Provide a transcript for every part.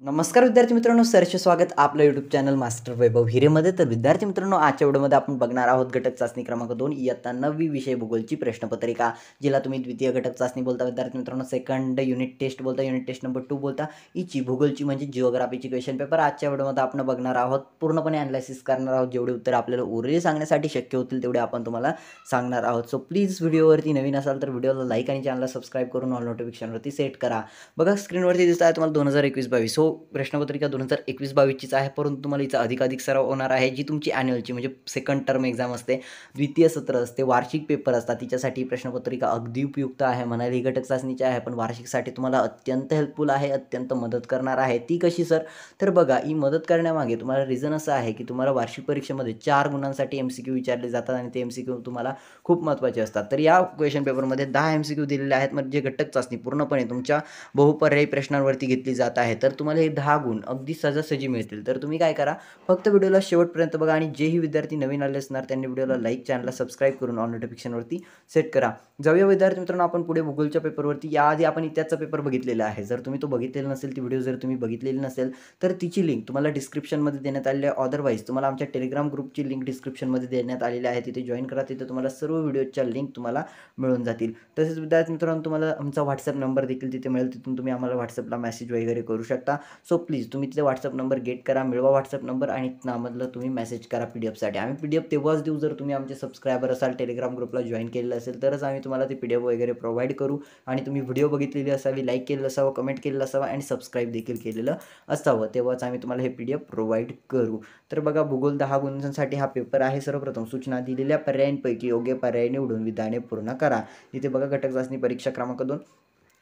नमस्कार विद्यार्थी मित्रांनो, सरचे स्वागत आपलं यूट्यूब चॅनल मास्टर वैभव हिरेमध्ये. तर विद्यार्थी मित्रांनो, आजच्या व्हिडिओमध्ये आपण बघणार आहोत घटक चाचणी क्रमांक 2 इयत्ता 9वी विषय भूगोलची प्रश्नपत्रिका, जिला तुम्ही द्वितीय घटक चाचणी बोलता विद्यार्थी मित्रांनो, सेकंड युनिट टेस्ट बोलता, युनिट टेस्ट नंबर 2 बोलता. हिची भूगोलची म्हणजे जिओग्राफीची क्वेश्चन पेपर आजच्या व्हिडिओमध्ये आपण बघणार आहोत. पूर्णपणे अनालिसिस करणार आहोत. जेवढे उत्तर आपल्याला उरलेले सांगण्यासाठी शक्य होतील तेवढे आपण तुम्हाला सांगणार आहोत. सो प्लीज व्हिडिओवरती नवीन असाल तर व्हिडिओला लाईक आणि चॅनलला सबस्क्राईब करून ऑल नोटिफिकेशनवरती सेट करा. बघा स्क्रीनवरती दिसत आहे तुम्हाला 2021-22 हो प्रश्नपत्रिका 2021-22चीच आहे, परंतु तुम्हाला हिचा अधिकाधिक सराव होणार आहे. जी तुमची ॲन्युअलची म्हणजे सेकंड टर्म एक्झाम असते, द्वितीय सत्र असते, वार्षिक पेपर असतात, तिच्यासाठी प्रश्नपत्रिका अगदी उपयुक्त आहे. म्हणाली घटक चाचणीची आहे, पण वार्षिकसाठी तुम्हाला अत्यंत हेल्पफुल आहे, अत्यंत मदत करणार आहे. ती कशी सर? तर बघा, ही मदत करण्यामागे तुम्हाला रिझन असं आहे की तुम्हाला वार्षिक परीक्षेमध्ये 4 गुणांसाठी MCQ विचारले जातात आणि ते MCQ तुम्हाला खूप महत्त्वाचे असतात. तर या क्वेश्चन पेपरमध्ये 10 MCQ दिलेले आहेत, म्हणजे घटक चाचणी पूर्णपणे तुमच्या बहुपर्यायी प्रश्नांवरती घेतली जात आहे. तर तुम्हाला हे 10 गुण अगदी सहजासहजी मिळतील. तर तुम्ही काय करा, फक्त व्हिडिओला शेवटपर्यंत बघा आणि जेही विद्यार्थी नवीन आले असणार त्यांनी व्हिडिओला लाईक, चॅनलला सबस्क्राईब करून ऑल नोटिफिकेशनवरती सेट करा. जाऊया विद्यार्थी मित्रांनो आपण पुढे भूगोलच्या पेपरवरती. याआधी आपण इतिहासचा पेपर बघितलेला आहे. जर तुम्ही तो बघितलेला नसेल, ती व्हिडिओ जर तुम्ही बघितलेली नसेल तर तिची लिंक तुम्हाला डिस्क्रिप्शनमध्ये देण्यात आलेली आहे. अदरवाईज तुम्हाला आमच्या टेलिग्राम ग्रुपची लिंक डिस्क्रिप्शनमध्ये देण्यात आलेली आहे. तिथे जॉईन करा. तिथे तुम्हाला सर्व व्हिडिओच्या लिंक तुम्हाला मिळून जातील. तसेच विद्यार्थी मित्रांनो तुम्हाला आमचा व्हॉट्सअप नंबर देखील तिथे मिळेल. तिथून तुम्ही आम्हाला व्हॉट्सअपला मेसेज वगैरे करू शकता. सो प्लीज तुम्ही तिथे व्हॉट्सअप नंबर गेट करा, मिळवा व्हॉट्सअप नंबर आणि त्यामधलं तुम्ही मेसेज करा PDF आम्ही PDF तेव्हाच देऊ जर तुम्ही आमचे सबस्क्रायबर असाल, टेलिग्राम ग्रुपला जॉईन केलेलं असेल तरच आम्ही तुम्हाला ते PDF वगैरे प्रोव्हाइड करू. आणि तुम्ही व्हिडिओ बघितलेली असावी, लाईक केलेलं असावं, कमेंट केलेलं असावं आणि सबस्क्राईब देखील केलेलं असावं, तेव्हाच आम्ही तुम्हाला हे PDF प्रोव्हाइड करू. तर बघा, भूगोल 10 गुणांसाठी हा पेपर आहे. सर्वप्रथम सूचना दिलेल्या पर्यायांपैकी योग्य पर्याय निवडून विधाने पूर्ण करा. इथे बघा घटक चाचणी परीक्षा क्रमांक 2.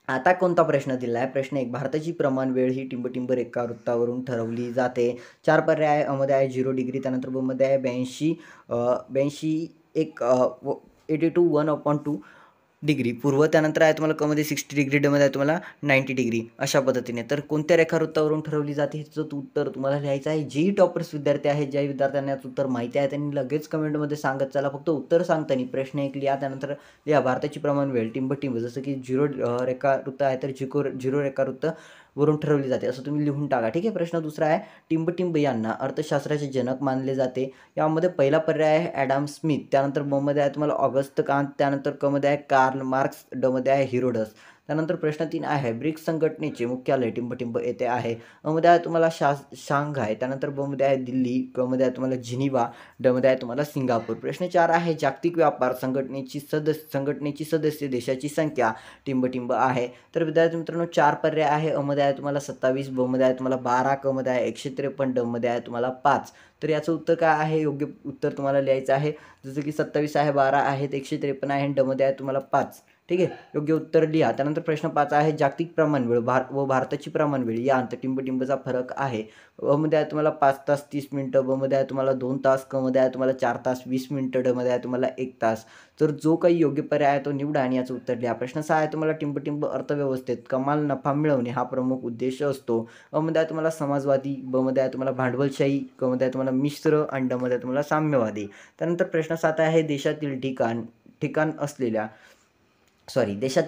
आता कोणता प्रश्न दिला आहे? प्रश्न 1, भारताची प्रमाण वेळ ही टिंब रेखावृत्तावरून ठरवली जाते. 4 पर्याय आहे. मध्ये आहे 0 डिग्री, त्यानंतर मध्ये आहे 82 82 1/2 डिग्री पूर्व, त्यानंतर आहे तुम्हाला कमध्ये 60 डिग्री, डमध्ये आहे तुम्हाला 90 डिग्री, अशा पद्धतीने. तर कोणत्या रेखावृत्तावरून ठरवली जाते ह्याचं उत्तर तुम्हाला लिहायचं आहे. जेही टॉपर्स विद्यार्थी आहेत, ज्या विद्यार्थ्यांना याचं उत्तर माहिती आहे त्यांनी लगेच कमेंटमध्ये सांगत चला. फक्त उत्तर सांगताना प्रश्न 1 लिहा, त्यानंतर लिहा भारताची प्रमाण वेळ टिंब जसं की 0 रेखावृत्त आहे तर 0 रेखावृत्त वरून ठरवली जाते असं तुम्ही लिहून टाका. ठीक आहे. प्रश्न दुसरा आहे, टिंब यांना अर्थशास्त्राचे जनक मानले जाते. यामध्ये पहिला पर्याय आहे ॲडम स्मिथ, त्यानंतर मध्ये आहे तुम्हाला ऑगस्ट कांत, त्यानंतर मध्ये आहे कार्ल मार्क्स, मध्ये आहे हिरोडस. त्यानंतर प्रश्न 3 आहे, ब्रिक्स संघटनेचे मुख्यालय टिंब येथे आहे. मध्ये आहे तुम्हाला शांघाय, त्यानंतर मध्ये आहे दिल्ली, मध्ये आहे तुम्हाला जिनिव्हा, मध्ये आहे तुम्हाला सिंगापूर. प्रश्न 4 आहे, जागतिक व्यापार संघटनेची सदस्य देशाची संख्या टिंब आहे. तर विद्यार्थी मित्रांनो 4 पर्याय आहे. मध्ये आहे तुम्हाला 27, मध्ये आहे तुम्हाला 12, मध्ये आहे 153, मध्ये आहे तुम्हाला 5. तर याचं उत्तर काय आहे? योग्य उत्तर तुम्हाला लिहायचं आहे. जसं की 27 आहे, 12 आहेत, 153 आहे, मध्ये आहे तुम्हाला 5. ठीक आहे. योग्य उत्तर लिहा. त्यानंतर प्रश्न 5 आहे, जागतिक प्रमाण वेळ व भारताची प्रमाण वेळ यांत टिंबचा फरक आहे. मध्ये आहे तुम्हाला 5 तास 30 मिनिटं, मध्ये आहे तुम्हाला 2 तास, मध्ये आहे तुम्हाला 4 तास 20 मिनिटं, मध्ये आहे तुम्हाला 1 तास. तर जो काही योग्य पर्याय आहे तो निवडा आणि याचं उत्तर लिहा. प्रश्न 6 आहे, तुम्हाला टिंब अर्थव्यवस्थेत कमाल नफा मिळवणे हा प्रमुख उद्देश असतो. मध्ये आहे तुम्हाला समाजवादी, मध्ये आहे तुम्हाला भांडवलशाही, मध्ये आहे तुम्हाला मिश्र आणि मध्ये आहे तुम्हाला साम्यवादी. त्यानंतर प्रश्न 7 आहे, देशातील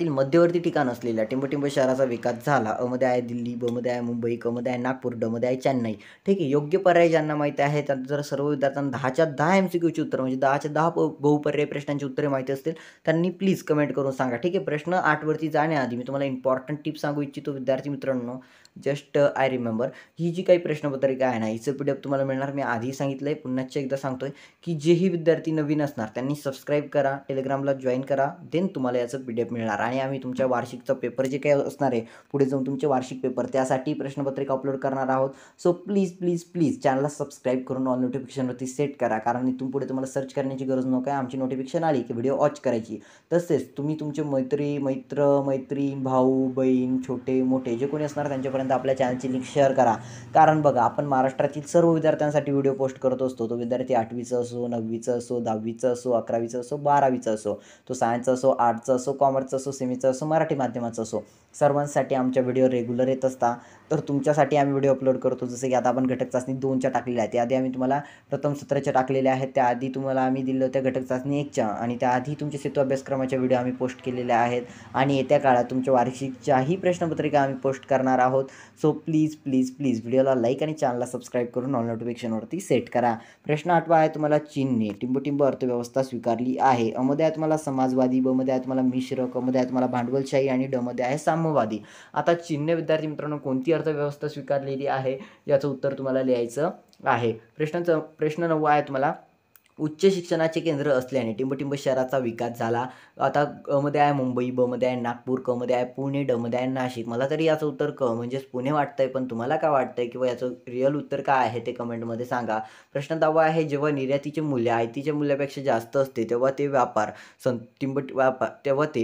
मध्यवर्ती ठिकाण असलेल्या टिंब शहराचा विकास झाला. मध्ये आहे दिल्ली, मध्ये आहे मुंबई, मध्ये आहे नागपूर, मध्ये आहे चेन्नई. ठीक आहे. योग्य पर्याय ज्यांना माहिती आहे, त्यांना जर सर्व विद्यार्थ्यांना 10च्या 10 MCQची उत्तर म्हणजे 10च्या 10 बहुपर्यायी प्रश्नांची उत्तरे माहिती असतील त्यांनी प्लीज कमेंट करून सांगा. ठीक आहे. प्रश्न 8 वरती जाण्याआधी मी तुम्हाला इम्पॉर्टंट टिप सांगू इच्छितो विद्यार्थी मित्रांनो. जस्ट आय रिमेंबर, ही जी काही प्रश्नपत्रिका आहे ना, हिचं PDF तुम्हाला मिळणार. मी आधी सांगितलं आहे, पुन्हा एकदा सांगतोय की जेही विद्यार्थी नवीन असणार त्यांनी सबस्क्राईब करा, टेलिग्रामला जॉईन करा, देन तुम्हाला याचं PDF मिळणार. आणि आम्ही तुमच्या वार्षिकचा पेपर जे काही असणार आहे पुढे जाऊन तुमचे वार्षिक पेपर, त्यासाठी प्रश्नपत्रिका अपलोड करणार आहोत. सो प्लीज चॅनलला सबस्क्राईब करून ऑल नोटिफिकेशनवरती सेट करा, कारण इथून पुढे तुम्हाला सर्च करण्याची गरज नको आहे. आमची नोटिफिकेशन आली की व्हिडिओ वॉच करायची. तसेच तुम्ही तुमचे मैत्रीण, भाऊ बहीण, छोटे मोठे जे कोणी असणार त्यांच्यापर्यंत आपल्या चॅनलची लिंक शेअर करा. कारण बघा, आपण महाराष्ट्रातील सर्व विद्यार्थ्यांसाठी व्हिडिओ पोस्ट करत असतो. तो विद्यार्थी 8वीचा असो, 9वीचा असो, 10वीचा असो, 11वीचा असो, 12वीचा असो, तो सायन्सचा असो, आर्ट्सचा असो, कॉमर्सचा असो, सेमीचा असो, मराठी माध्यमाचा असो, सर्वांसाठी आमच्या व्हिडिओ रेग्युलर येत असतात. तर तुमच्यासाठी आम्ही व्हिडिओ अपलोड करतो. जसं की आता आपण घटक चाचणी 2च्या टाकलेल्या आहेत. त्याआधी आम्ही तुम्हाला प्रथम सत्राच्या टाकलेल्या आहेत. त्याआधी तुम्हाला आम्ही दिलं होत्या घटक चाचणी 1च्या आणि त्याआधी तुमचे सेतू अभ्यासक्रमाच्या व्हिडिओ आम्ही पोस्ट केलेल्या आहेत आणि येत्या काळात तुमच्या वार्षिकच्याही प्रश्नपत्रिका आम्ही पोस्ट करणार आहोत. सो प्लीज व्हिडिओला लाईक आणि चॅनलला सबस्क्राईब करून ऑल नोटिफिकेशनवरती सेट करा. प्रश्न 8वा आहे तुम्हाला चीनने टिंबटिंब अर्थव्यवस्था स्वीकारली आहे. अ मध्ये आहे तुम्हाला समाजवादी, ब मध्ये आहे तुम्हाला मिश्र, क मध्ये आहे तुम्हाला भांडवलशाही आणि ड मध्ये आहे साम्यवादी. आता चीनने विद्यार्थी मित्रांनो कोणती अर्थव्यवस्था स्वीकारलेली आहे याचं उत्तर तुम्हाला लिहायचं आहे. प्रश्न 9 आहे तुम्हाला उच्च शिक्षणाचे केंद्र असल्याने टिंबटिंब शहराचा विकास झाला. आता क मध्ये आहे मुंबई, ब मध्ये आहे नागपूर, क मध्ये आहे पुणे, ड मध्ये आहे नाशिक. मला तरी याचं उत्तर क म्हणजेच पुणे वाटतंय, पण तुम्हाला काय वाटतंय किंवा याचं रिअल उत्तर काय आहे ते कमेंटमध्ये सांगा. प्रश्न 10वा आहे जेव्हा निर्यातीचे मूल्य आयातीच्या मूल्यापेक्षा जास्त असते तेव्हा ते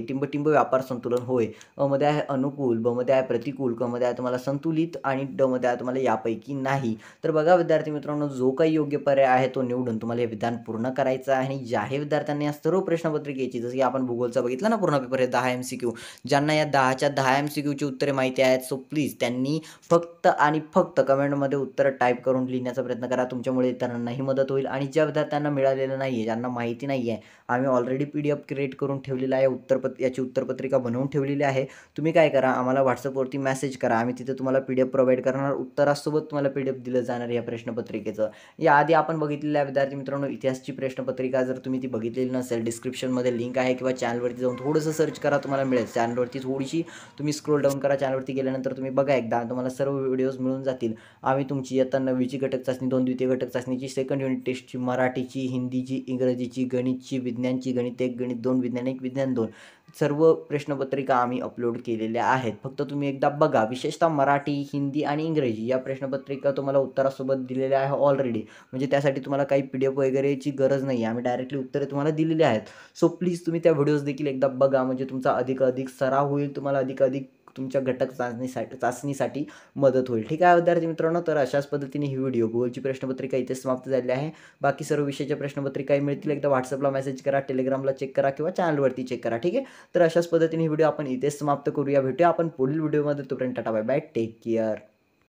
टिंबटिंब व्यापार संतुलन होय. अ मध्ये आहे अनुकूल, ब मध्ये आहे प्रतिकूल, क मध्ये आहे तुम्हाला संतुलित आणि ड मध्ये आहे तुम्हाला यापैकी नाही. तर बघा विद्यार्थी मित्रांनो, जो काही योग्य पर्याय आहे तो निवडून तुम्हाला हे विधान पूर्ण करायचं आहे. आणि ज्याही विद्यार्थ्यांनी या सर्व प्रश्नपत्रिकेची, जसं की आपण भूगोलचा बघितला ना पूर्ण पेपर, हे 10 MCQ, ज्यांना या 10च्या 10 MCQची उत्तरे माहिती आहेत, सो प्लीज त्यांनी फक्त आणि फक्त कमेंटमध्ये उत्तर टाईप करून लिहिण्याचा प्रयत्न करा. तुमच्यामुळे इतरांनाही मदत होईल. आणि ज्या विद्यार्थ्यांना मिळालेलं नाही आहे, ज्यांना माहिती नाही आहे, आम्ही ऑलरेडी PDF क्रिएट करून ठेवलेला आहे, याची उत्तरपत्रिका बनवून ठेवलेली आहे. तुम्ही काय करा, आम्हाला व्हॉट्सअपवरती मेसेज करा, आम्ही तिथे तुम्हाला PDF प्रोव्हाइड करणार, उत्तरासोबत तुम्हाला PDF दिलं जाणार या प्रश्नपत्रिकेचं. याआधी आपण बघितलेल्या विद्यार्थी मित्रांनो इतिहासची प्रश्नपत्रिका, जर तुम्ही ती बघितलेली नसेल, डिस्क्रिप्शनमध्ये लिंक आहे किंवा चॅनलवरती जाऊन थोडंसं सर्च करा, तुम्हाला मिळेल. चॅनलवरती थोडीशी तुम्ही स्क्रोल डाऊन करा, चॅनलवरती गेल्यानंतर तुम्ही बघा एकदा, तुम्हाला सर्व व्हिडिओज मिळून जातील. आम्ही तुमची इयत्ता 9वीची घटक चाचणी 2, द्वितीय घटक चाचणीची सेकंड युनिट टेस्टची, मराठीची, हिंदीची, इंग्रजीची, गणितची, विज्ञानची, गणित 1, गणित 2, विज्ञान 1, विज्ञान 2 सर्व प्रश्नपत्रिका आम्ही अपलोड केलेल्या आहेत. फक्त तुम्ही एकदा बघा. विशेषतः मराठी, हिंदी आणि इंग्रजी या प्रश्नपत्रिका तुम्हाला उत्तरासोबत दिलेल्या आहे ऑलरेडी. म्हणजे त्यासाठी तुम्हाला काही PDF वगैरेची गरज नाही आहे. आम्ही डायरेक्टली उत्तरे तुम्हाला दिलेली आहेत. सो प्लीज तुम्ही त्या व्हिडिओज देखील एकदा बघा, म्हणजे तुमचा अधिक सराव होईल, तुम्हाला अधिक तुमच्या घटक चाचणीसाठी मदत होईल. ठीक आहे विद्यार्थी मित्रांनो, तर अशाच पद्धतीने ही भूगोलची प्रश्नपत्रिका इथे समाप्त झालेली आहे. बाकी सर्व विषयाच्या प्रश्नपत्रिकाही मिळतील. एकदा व्हॉट्सअपला मेसेज करा, टेलिग्रामला चेक करा किंवा चॅनलवरती चेक करा. ठीक आहे, तर अशाच पद्धतीने ही व्हिडिओ आपण इथेच समाप्त करूया. भेटूया आपण पुढील व्हिडिओमध्ये. तोपर्यंत टाटा, बाय बाय, टेक केअर.